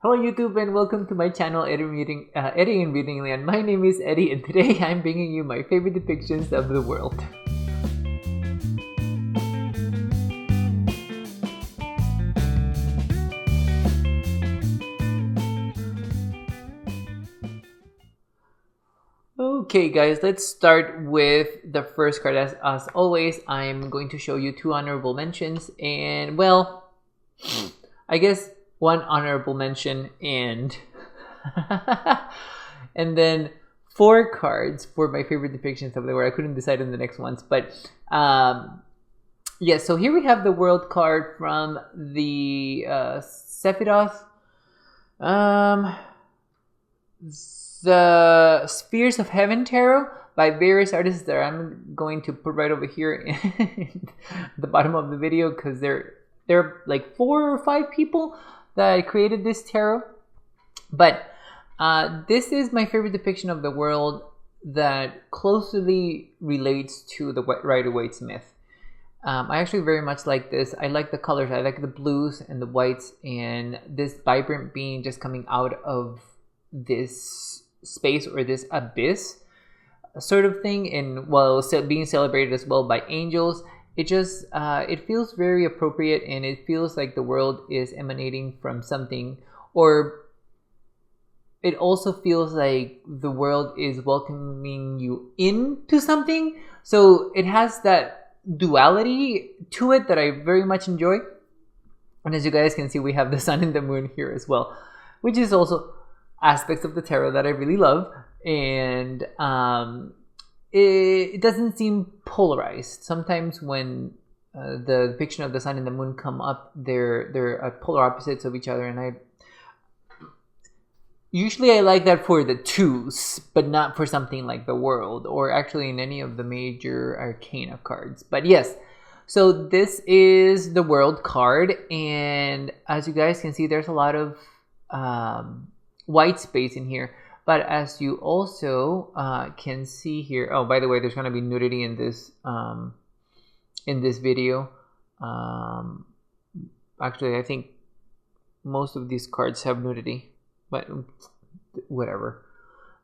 Hello YouTube and welcome to my channel Eddie in Reading Land. My name is Eddie and today I'm bringing you my favorite depictions of the world. Okay guys, let's start with the first card. As always, I'm going to show you two honorable mentions and well, I guess one honorable mention and and then four cards for my favorite depictions of the world. I couldn't decide on the next ones, but yeah, so here we have the world card from the Sephiroth, the Spheres of Heaven tarot by various artists that I'm going to put right over here in the bottom of the video, because there are like 4 or 5 people that created this tarot. But this is my favorite depiction of the world that closely relates to the Rider-Waite Smith. I actually very much like this. I like the colors. I like the blues and the whites and this vibrant being just coming out of this space or this abyss sort of thing, and well, being celebrated as well by angels. It just it feels very appropriate, and it feels like the world is emanating from something, or it also feels like the world is welcoming you into something. So it has that duality to it that I very much enjoy. And as you guys can see, we have the sun and the moon here as well, which is also aspects of the tarot that I really love. And it doesn't seem polarized. Sometimes when the depiction of the sun and the moon come up, they're at polar opposites of each other, and I usually like that for the twos, but not for something like the world, or actually in any of the major arcana cards. But yes, so this is the world card, and as you guys can see, there's a lot of white space in here. But as you also can see here, oh, by the way, there's going to be nudity in this video. Actually, I think most of these cards have nudity, but whatever.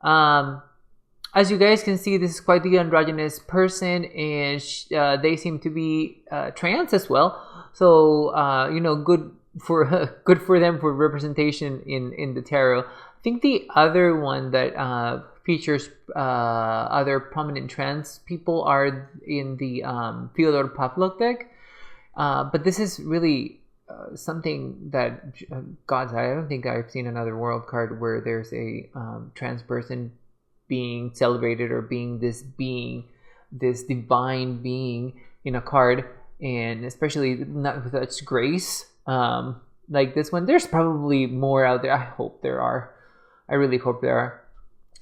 As you guys can see, this is quite the androgynous person, and they seem to be trans as well. So you know, good for them for representation in the tarot. I think the other one that features other prominent trans people are in the Fyodor Pavlov deck. But this is really something that, God, I don't think I've seen another world card where there's a trans person being celebrated, or being this divine being in a card, and especially not with such grace like this one. There's probably more out there. I hope there are. I really hope there are.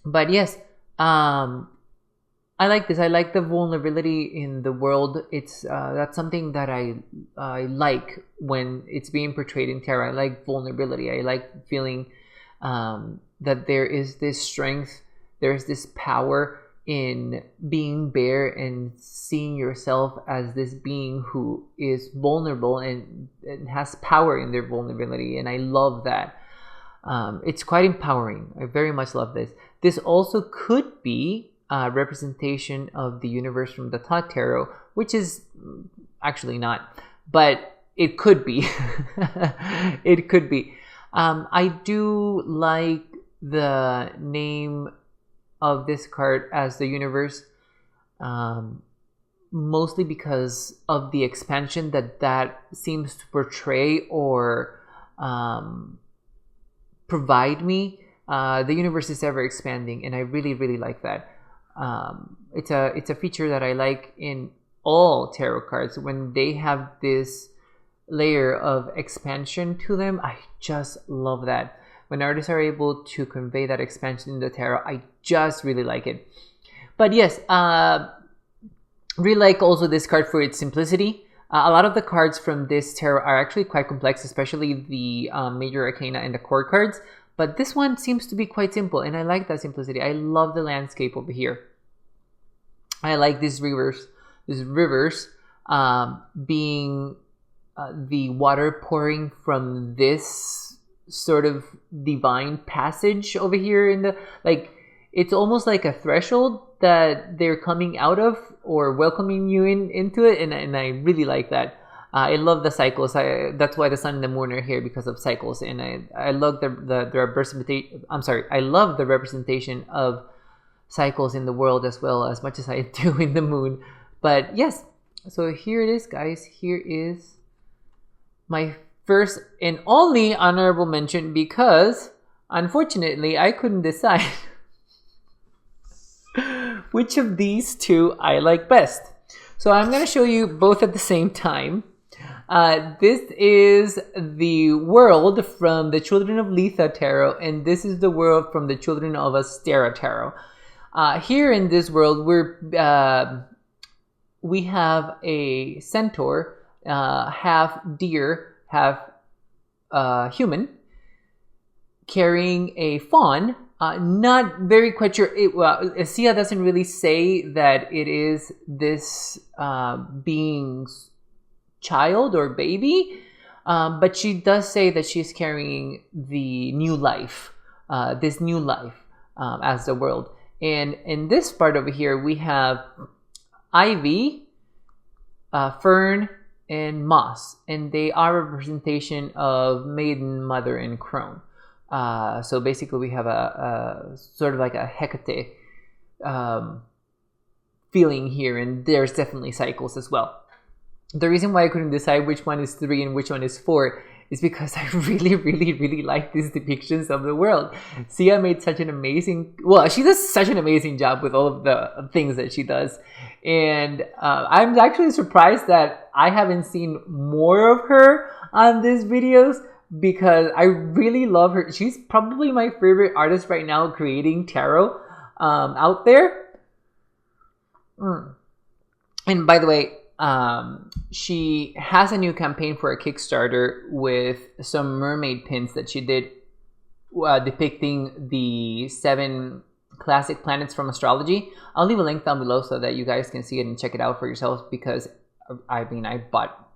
But yes, I like this. I like the vulnerability in the world. It's that's something that I like when it's being portrayed in tarot. I like vulnerability. I like feeling that there is this strength, there's this power in being bare and seeing yourself as this being who is vulnerable and has power in their vulnerability. And I love that. It's quite empowering. I very much love this. This also could be a representation of the universe from the Thoth Tarot, which is actually not, but it could be. It could be. I do like the name of this card as the universe, mostly because of the expansion that seems to portray or provide me. The universe is ever expanding, and I really like that. It's a feature that I like in all tarot cards. When they have this layer of expansion to them, I just love that. When artists are able to convey that expansion in the tarot, I just really like it. But yes, really like also this card for its simplicity. A lot of the cards from this tarot are actually quite complex, especially the major arcana and the core cards. But this one seems to be quite simple, and I like that simplicity. I love the landscape over here. I like these rivers being the water pouring from this sort of divine passage over here in the, like, it's almost like a threshold that they're coming out of or welcoming you into it, and I really like that. I love the cycles. That's why the sun and the moon are here, because of cycles, and I love the representation. I'm sorry, I love the representation of cycles in the world as well, as much as I do in the moon. But yes, so here it is, guys. Here is my first and only honorable mention, because unfortunately I couldn't decide which of these two I like best. So I'm going to show you both at the same time. This is the world from the Children of Litha Tarot, and this is the world from the Children of Ostara Tarot. Here in this world, we have a centaur, half deer, half human, carrying a fawn. Not very quite sure. Sia doesn't really say that it is this being's child or baby, but she does say that she's carrying the new life, this new life as the world. And in this part over here, we have ivy, fern, and moss, and they are a representation of maiden, mother, and crone. So basically we have a sort of like a Hecate feeling here, and there's definitely cycles as well. The reason why I couldn't decide which one is 3 and which one is 4 is because I really like these depictions of the world. Sia made such an amazing, well, she does such an amazing job with all of the things that she does. And I'm actually surprised that I haven't seen more of her on these videos, because I really love her. She's probably my favorite artist right now creating tarot out there. And by the way, she has a new campaign for a Kickstarter with some mermaid pins that she did depicting the 7 classic planets from astrology. I'll leave a link down below so that you guys can see it and check it out for yourselves, because I mean, I bought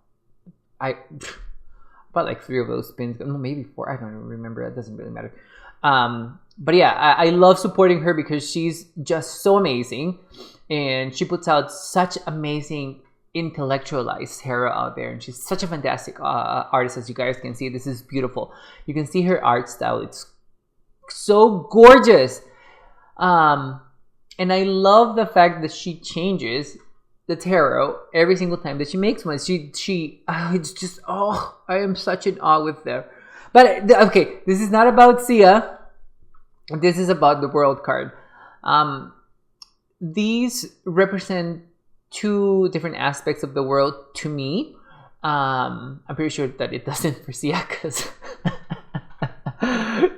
like 3 of those pins, maybe 4, I don't even remember, it doesn't really matter. But yeah, I love supporting her because she's just so amazing, and she puts out such amazing intellectualized tarot out there, and she's such a fantastic artist. As you guys can see, this is beautiful. You can see her art style, it's so gorgeous. And I love the fact that she changes the tarot every single time that she makes one. It's just, oh, I am such in awe with them. But okay, this is not about Sia. This is about the world card. These represent 2 different aspects of the world to me. I'm pretty sure that it doesn't for Sia, because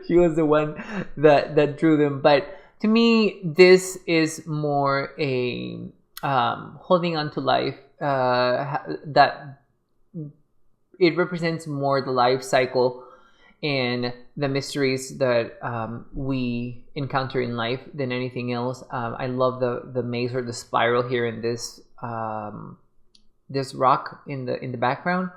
she was the one that drew them. But to me, this is more a holding on to life, that it represents more the life cycle and the mysteries that we encounter in life than anything else. I love the maze or the spiral here in this this rock in the background,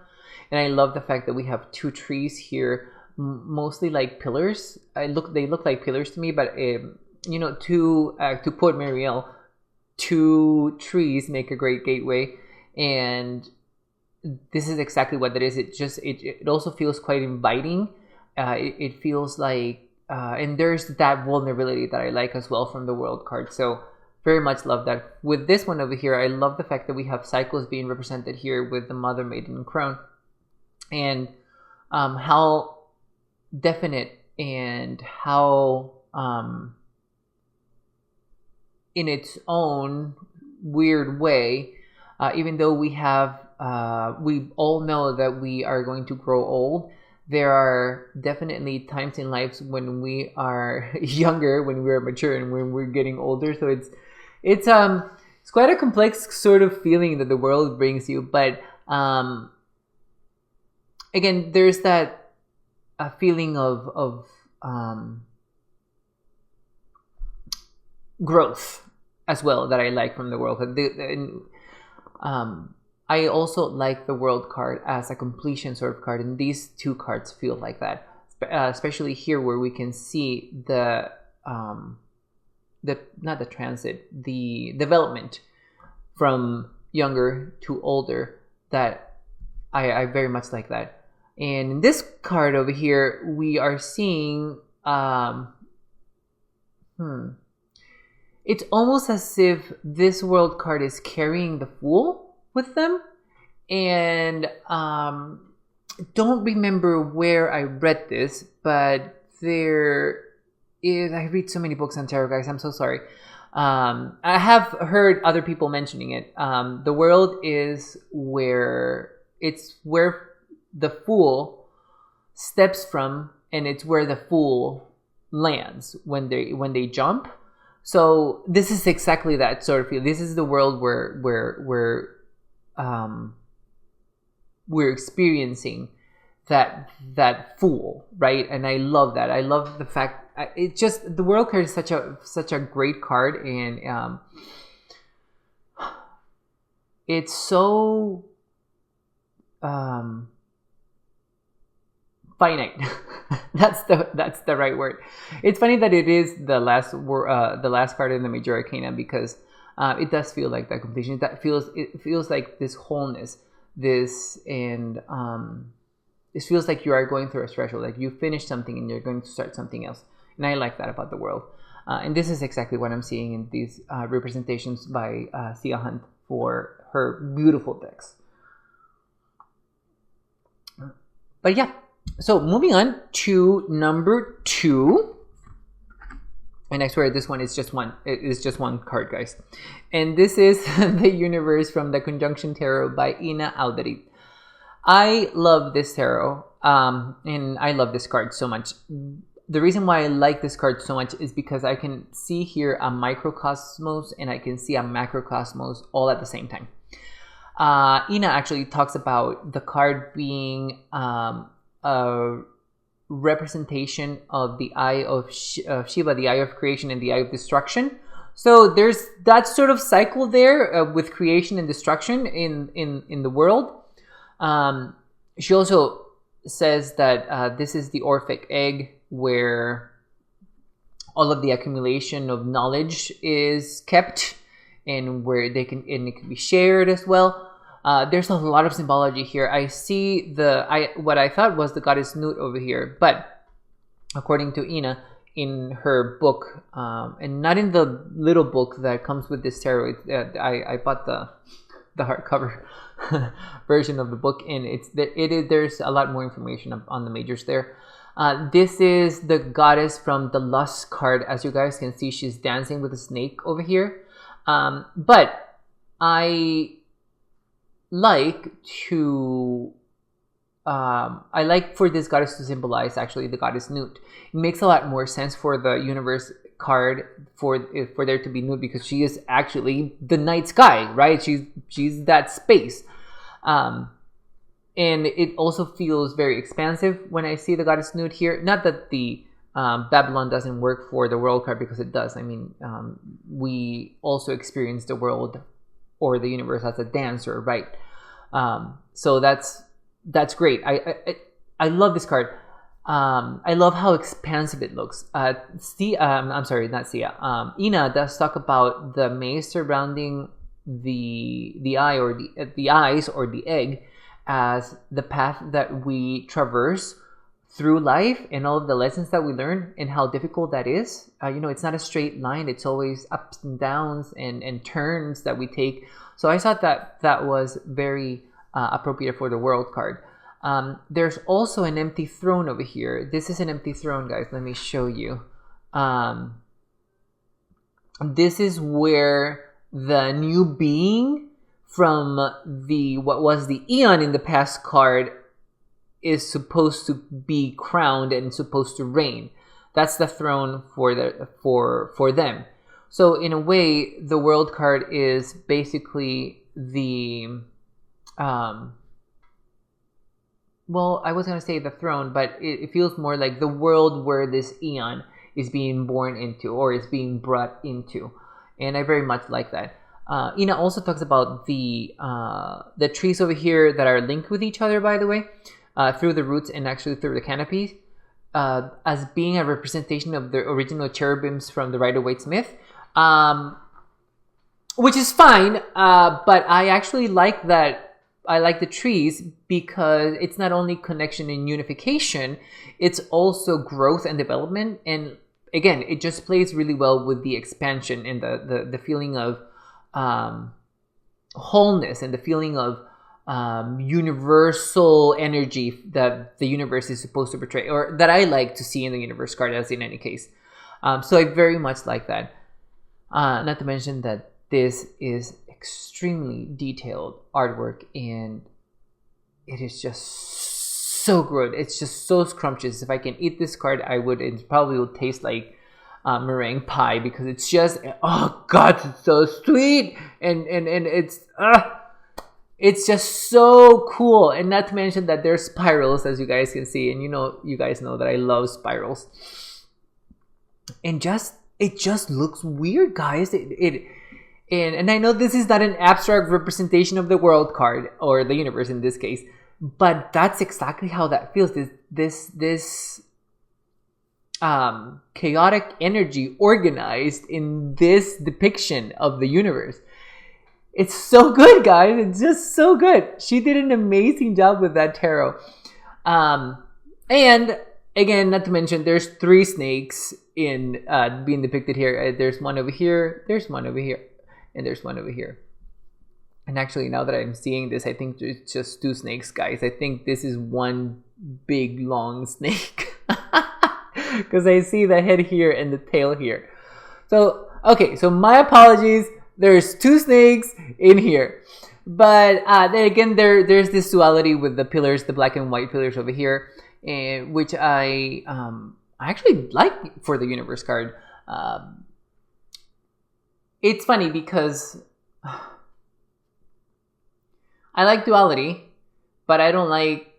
and I love the fact that we have 2 trees here, mostly like pillars. They look like pillars to me, but you know, to quote Marielle, 2 trees make a great gateway, and this is exactly what that is. It also feels quite inviting. It feels like, and there's that vulnerability that I like as well from the world card. So very much love that. With this one over here, I love the fact that we have cycles being represented here with the mother, maiden, and crone, and how definite and how in its own weird way, even though we all know that we are going to grow old, there are definitely times in lives when we are younger, when we're mature, and when we're getting older. So it's quite a complex sort of feeling that the world brings you. But again, there's that feeling of growth as well that I like from the world. I also like the world card as a completion sort of card, and these 2 cards feel like that. especially here where we can see the not the transit, the development from younger to older, that I very much like that. And in this card over here, we are seeing it's almost as if this world card is carrying the Fool with them. And don't remember where I read this, but there is, I read so many books on tarot, guys, I'm so sorry. I have heard other people mentioning it. The world is where the Fool steps from, and it's where the Fool lands when they jump. So this is exactly that sort of feel. This is the world where we're experiencing that Fool, right? And I love that. I love the fact it just, the world card is such a great card, and it's so finite. that's the right word. It's funny that it is the last card in the major arcana, because it does feel like that completion. It feels like this wholeness, and it feels like you are going through a threshold, like you finished something and you're going to start something else. And I like that about the world. And this is exactly what I'm seeing in these representations by Thea Hunt for her beautiful decks. But yeah, so moving on to number 2. And I swear this one is just one. It is just one card, guys. And this is the Universe from the Conjunction Tarot by Ina Alderit. I love this tarot, and I love this card so much. The reason why I like this card so much is because I can see here a microcosmos and I can see a macrocosmos all at the same time. Ina actually talks about the card being a representation of the eye of Shiva, the eye of creation and the eye of destruction. So there's that sort of cycle there with creation and destruction in the world. She also says that this is the Orphic egg, where all of the accumulation of knowledge is kept, and where it can be shared as well. There's a lot of symbology here. I see what I thought was the goddess Nut over here, but according to Ina, in her book, and not in the little book that comes with this tarot, I bought the hardcover version of the book, and there's a lot more information on the majors there. This is the goddess from the Lust card. As you guys can see, she's dancing with a snake over here. But I like for this goddess to symbolize actually the goddess Nut. It makes a lot more sense for the Universe card for there to be Nut, because she is actually the night sky, right? She's that space. And it also feels very expansive when I see the goddess Nut here. Not that the Babylon doesn't work for the world card, because it does. I mean, we also experience the world or the universe as a dancer, right? So that's great. I love this card. I love how expansive it looks. I'm sorry, not Sia. Ina does talk about the maze surrounding the eye, or the eyes, or the egg, as the path that we traverse through life, and all of the lessons that we learn, and how difficult that is. It's not a straight line. It's always ups and downs and turns that we take. So I thought that was very appropriate for the world card. There's also an empty throne over here. This is an empty throne, guys. Let me show you. This is where the new being from what was the Eon in the past card is supposed to be crowned and supposed to reign. That's the throne for them. So in a way, the world card is basically the well, I was going to say the throne, but it feels more like the world where this Eon is being born into, or is being brought into. And I very much like that. Ina also talks about the trees over here that are linked with each other, by the way, through the roots and actually through the canopies. as being a representation of the original cherubims from the Rider-Waite-Smith, which is fine. But I actually like that. I like the trees because it's not only connection and unification, it's also growth and development. And again, it just plays really well with the expansion and the feeling of wholeness and the feeling of universal energy that the universe is supposed to portray, or that I like to see in the universe card, as in any case. So I very much like that. Not to mention that this is extremely detailed artwork, and it is just so good. It's just so scrumptious. If I can eat this card, I would. It probably will taste like meringue pie, because it's just, oh god, it's so sweet, and it's just so cool. And not to mention that there's spirals, as you guys can see, and you guys know that I love spirals. And it just looks weird, guys. And I know this is not an abstract representation of the world card, or the universe in this case, but that's exactly how that feels. This chaotic energy organized in this depiction of the universe. It's so good, guys. It's just so good. She did an amazing job with that tarot. And again, not to mention, there's 3 snakes in being depicted here. There's one over here, there's one over here, and there's one over here. And actually, now that I'm seeing this, I think it's just 2 snakes, guys. I think this is one big long snake, because I see the head here and the tail here. So, okay, so my apologies. There's 2 snakes in here. But then again, there's this duality with the pillars, the black and white pillars over here, which I actually like for the universe card. It's funny because I like duality, but I don't like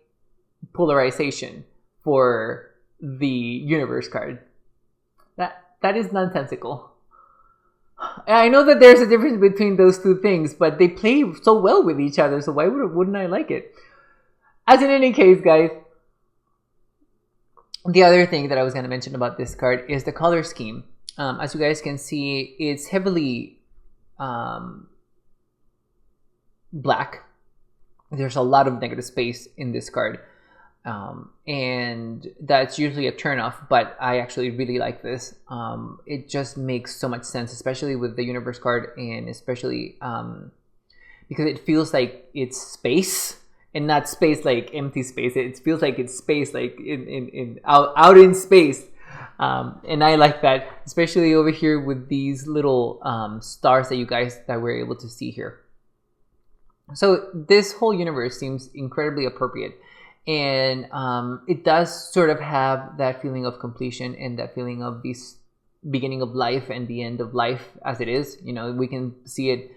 polarization for the universe card. That is nonsensical. I know that there's a difference between those 2 things, but they play so well with each other, so why wouldn't I like it? As in any case, guys, the other thing that I was going to mention about this card is the color scheme. As you guys can see, it's heavily black. There's a lot of negative space in this card. And that's usually a turnoff, but I actually really like this. It just makes so much sense, especially with the universe card, and especially because it feels like it's space, and not space like empty space. It feels like it's space, like out in space. And I like that, especially over here with these little stars that we're able to see here. So this whole universe seems incredibly appropriate. And it does sort of have that feeling of completion, and that feeling of this beginning of life and the end of life as it is. We can see it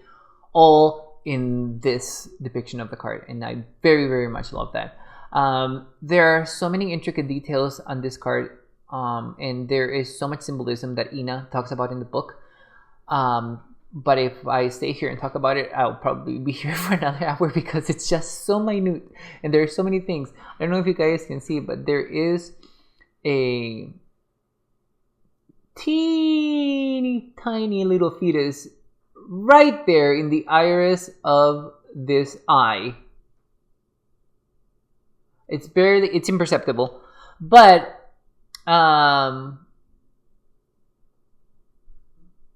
all in this depiction of the card, and I very, very much love that. There are so many intricate details on this card, and there is so much symbolism that Ina talks about in the book. But if I stay here and talk about it, I'll probably be here for another hour, because it's just so minute and there are so many things. I don't know if you guys can see, but there is a teeny tiny little fetus right there in the iris of this eye. It's imperceptible, but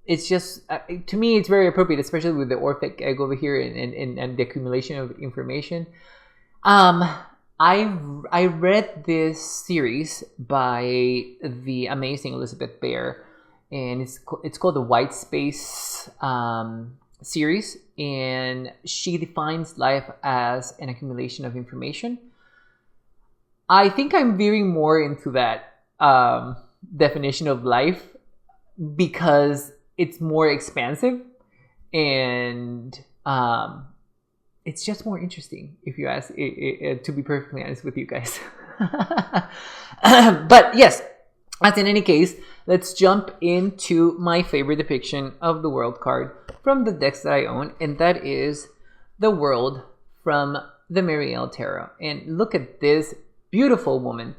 it's just, to me, it's very appropriate, especially with the Orphic egg over here and the accumulation of information. I read this series by the amazing Elizabeth Bear, and it's called the White Space series, and she defines life as an accumulation of information. I think I'm veering more into that definition of life, because it's more expansive, and it's just more interesting, if you ask, to be perfectly honest with you guys. But yes, as in any case, let's jump into my favorite depiction of the world card from the decks that I own, and that is the World from the Marielle Tarot. And look at this beautiful woman.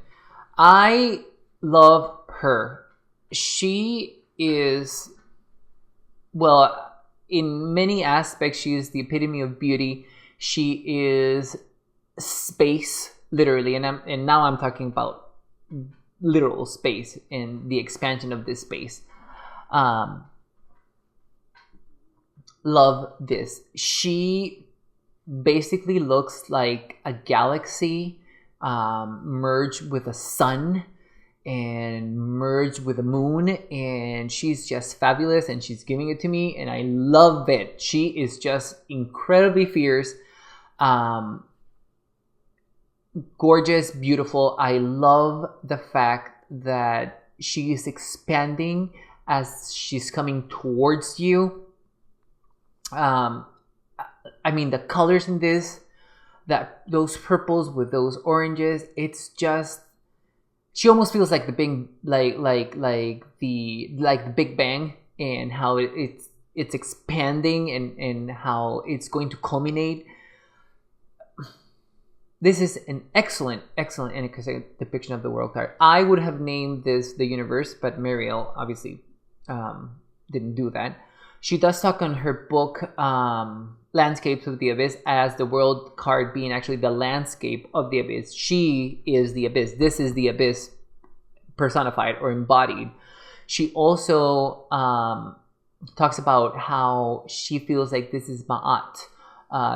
I Love her. She is, well, in many aspects, she is the epitome of beauty. She is space, literally, and now I'm talking about literal space and the expansion of this space. Love this. She basically looks like a galaxy merged with a sun and merged with a moon, and she's just fabulous, and she's giving it to me, and I love it. She is just incredibly fierce, gorgeous, beautiful. I love the fact that she is expanding as she's coming towards you. I mean, the colors in this, those purples with those oranges, it's just, she almost feels like the big, like the Big Bang, and how it's expanding, and how it's going to culminate. This is an excellent depiction of the world card. I would have named this the universe, but Mariel obviously didn't do that. She does talk on her book, Landscapes of the Abyss, as the world card being actually the landscape of the abyss. She is the abyss. This is the abyss personified or embodied. She also talks about how she feels like this is Ma'at,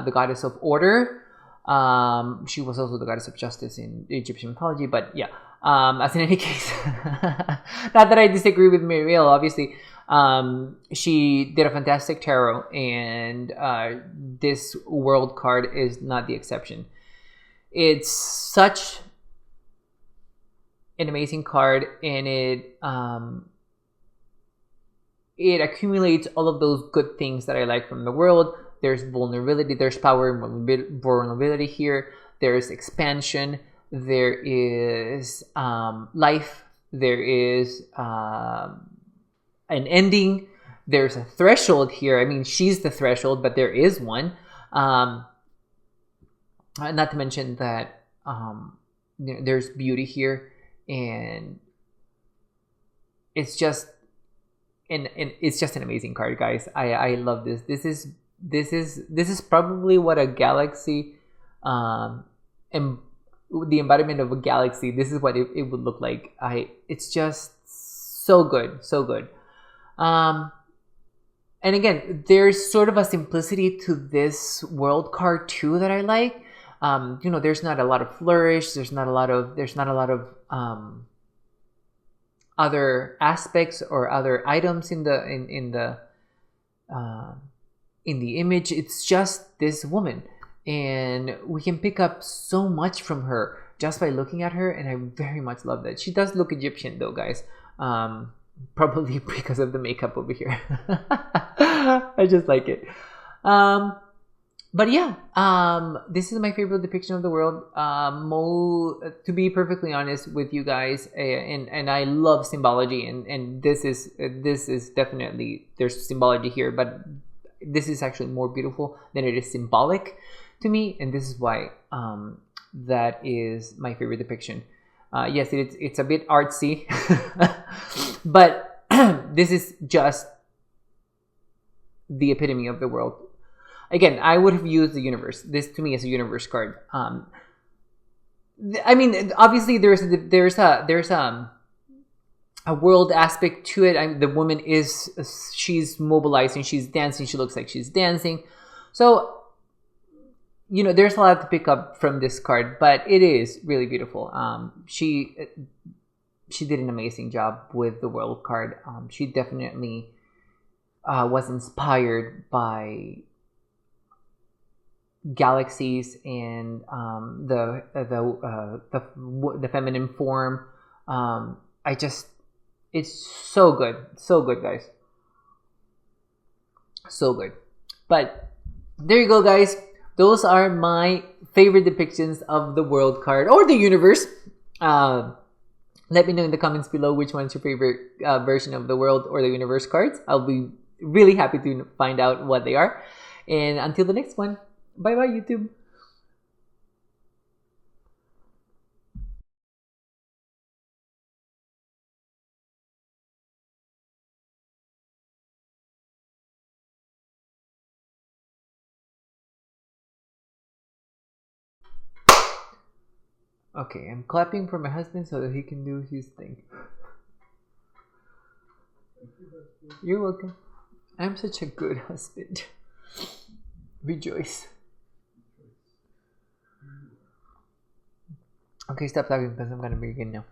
the goddess of order. She was also the goddess of justice in Egyptian mythology, but yeah. As in any case, not that I disagree with Muriel, obviously. She did a fantastic tarot, and this world card is not the exception. It's such an amazing card, and it accumulates all of those good things that I like from the world. There's vulnerability, there's power and vulnerability here. There's expansion, there is life, there is an ending, there's a threshold here. I mean, she's the threshold, but there is one. Not to mention that there's beauty here, and it's just it's just an amazing card, guys. I love this. This is probably what a galaxy, and the embodiment of a galaxy. This is what it would look like. It's just so good, so good. And again, there's sort of a simplicity to this world card too that I like. There's not a lot of flourish. There's not a lot of other aspects or other items in the image. It's just this woman, and we can pick up so much from her just by looking at her, and I very much love that. She does look Egyptian though, guys. Probably because of the makeup over here. I just like it. But yeah, this is my favorite depiction of the world. To be perfectly honest with you guys, and I love symbology, and this is definitely, there's symbology here, but this is actually more beautiful than it is symbolic to me, and this is why that is my favorite depiction. Yes, it's a bit artsy, but this is just the epitome of the world. Again, I would have used the universe. This to me is a universe card. I mean, obviously there's a world aspect to it. The woman she's mobilizing, she's dancing, she looks like she's dancing. So, there's a lot to pick up from this card, but it is really beautiful. She did an amazing job with the world card. She definitely was inspired by galaxies and the feminine form. It's so good, guys, so good. But there you go, guys. Those are my favorite depictions of the world card or the universe. Let me know in the comments below which one's your favorite version of the world or the universe cards. I'll be really happy to find out what they are. And until the next one, bye bye, YouTube. Okay, I'm clapping for my husband so that he can do his thing. You're welcome. I'm such a good husband. Rejoice. Okay, stop talking because I'm gonna begin now.